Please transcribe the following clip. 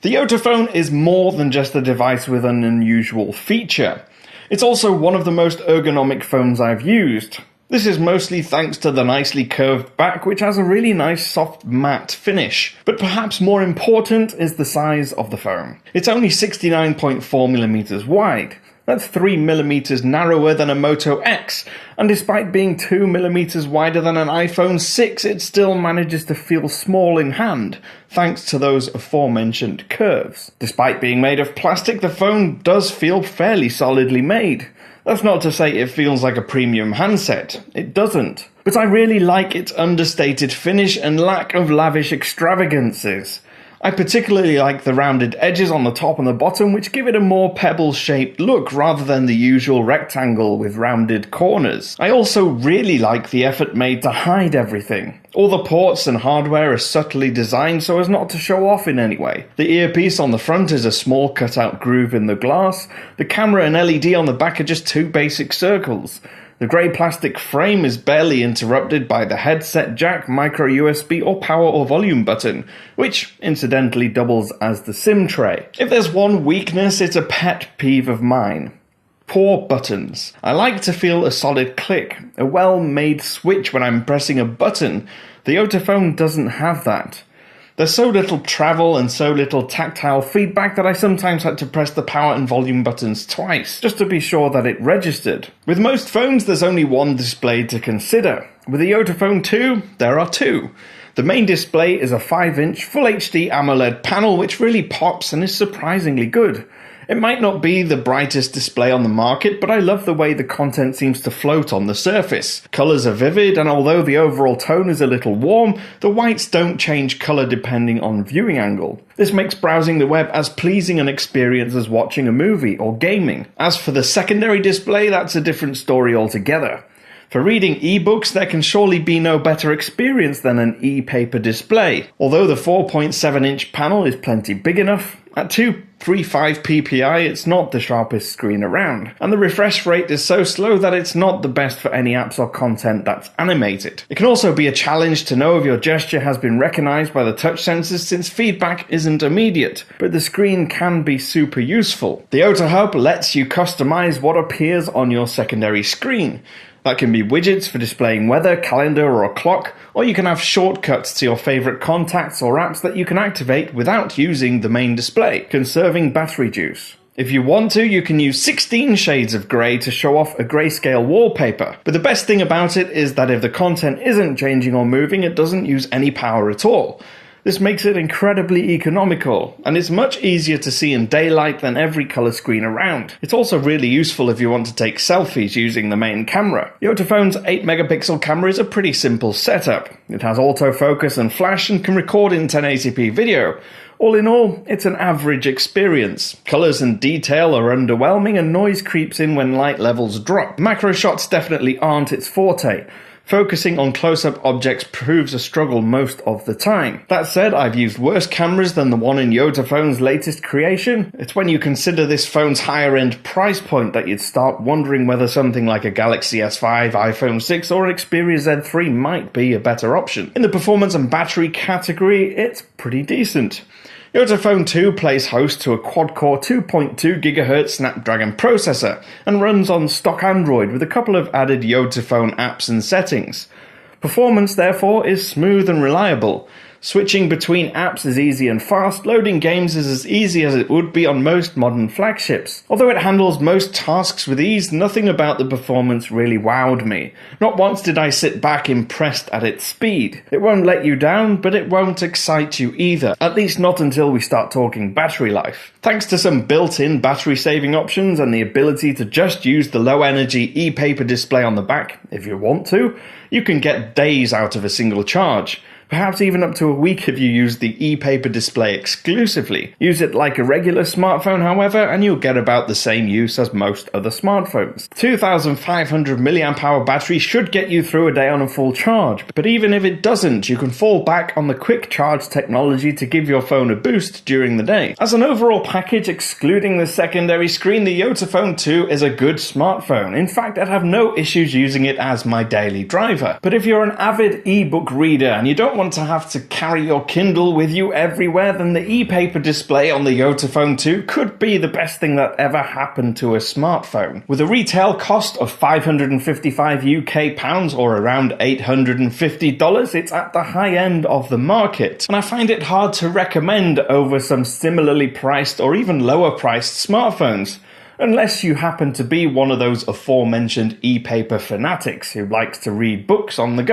The Yotaphone is more than just a device with an unusual feature. It's also one of the most ergonomic phones I've used. This is mostly thanks to the nicely curved back, which has a really nice soft matte finish. But perhaps more important is the size of the phone. It's only 69.4mm wide. That's 3mm narrower than a Moto X, and despite being 2mm wider than an iPhone 6, it still manages to feel small in hand, thanks to those aforementioned curves. Despite being made of plastic, the phone does feel fairly solidly made. That's not to say it feels like a premium handset. It doesn't. But I really like its understated finish and lack of lavish extravagances. I particularly like the rounded edges on the top and the bottom, which give it a more pebble-shaped look rather than the usual rectangle with rounded corners. I also really like the effort made to hide everything. All the ports and hardware are subtly designed so as not to show off in any way. The earpiece on the front is a small cutout groove in the glass. The camera and LED on the back are just two basic circles. The grey plastic frame is barely interrupted by the headset jack, micro USB or power or volume button, which incidentally doubles as the SIM tray. If there's one weakness, it's a pet peeve of mine. Poor buttons. I like to feel a solid click, a well-made switch when I'm pressing a button. The Yotaphone doesn't have that. There's so little travel and so little tactile feedback that I sometimes had to press the power and volume buttons twice, just to be sure that it registered. With most phones, there's only one display to consider. With the Yotaphone 2, there are two. The main display is a 5-inch Full HD AMOLED panel which really pops and is surprisingly good. It might not be the brightest display on the market, but I love the way the content seems to float on the surface. Colours are vivid, and although the overall tone is a little warm, the whites don't change colour depending on viewing angle. This makes browsing the web as pleasing an experience as watching a movie or gaming. As for the secondary display, that's a different story altogether. For reading ebooks, there can surely be no better experience than an e-paper display. Although the 4.7-inch panel is plenty big enough, at 235 ppi it's not the sharpest screen around, and the refresh rate is so slow that it's not the best for any apps or content that's animated. It can also be a challenge to know if your gesture has been recognized by the touch sensors since feedback isn't immediate, but the screen can be super useful. The Yotaphone lets you customize what appears on your secondary screen. That can be widgets for displaying weather, calendar or a clock, or you can have shortcuts to your favorite contacts or apps that you can activate without using the main display, conserving battery juice. If you want to, you can use 16 shades of grey to show off a grayscale wallpaper, but the best thing about it is that if the content isn't changing or moving, it doesn't use any power at all. This makes it incredibly economical, and it's much easier to see in daylight than every colour screen around. It's also really useful if you want to take selfies using the main camera. Yotaphone's 8-megapixel camera is a pretty simple setup. It has autofocus and flash and can record in 1080p video. All in all, it's an average experience. Colours and detail are underwhelming and noise creeps in when light levels drop. Macro shots definitely aren't its forte. Focusing on close-up objects proves a struggle most of the time. That said, I've used worse cameras than the one in Yotaphone's latest creation. It's when you consider this phone's higher-end price point that you'd start wondering whether something like a Galaxy S5, iPhone 6 or an Xperia Z3 might be a better option. In the performance and battery category, it's pretty decent. Yotaphone 2 plays host to a quad-core 2.2 GHz Snapdragon processor and runs on stock Android with a couple of added Yotaphone apps and settings. Performance, therefore, is smooth and reliable. Switching between apps is easy and fast, loading games is as easy as it would be on most modern flagships. Although it handles most tasks with ease, nothing about the performance really wowed me. Not once did I sit back impressed at its speed. It won't let you down, but it won't excite you either, at least not until we start talking battery life. Thanks to some built-in battery saving options and the ability to just use the low-energy e-paper display on the back, if you want to, you can get days out of a single charge. Perhaps even up to a week if you use the e-paper display exclusively. Use it like a regular smartphone, however, and you'll get about the same use as most other smartphones. 2,500 mAh battery should get you through a day on a full charge, but even if it doesn't, you can fall back on the quick charge technology to give your phone a boost during the day. As an overall package, excluding the secondary screen, the Yotaphone 2 is a good smartphone. In fact, I'd have no issues using it as my daily driver. But if you're an avid ebook reader and you don't want want to have to carry your Kindle with you everywhere, then the e-paper display on the Yotaphone 2 could be the best thing that ever happened to a smartphone. With a retail cost of £555 UK or around $850, it's at the high end of the market, and I find it hard to recommend over some similarly priced or even lower priced smartphones, unless you happen to be one of those aforementioned e-paper fanatics who likes to read books on the go.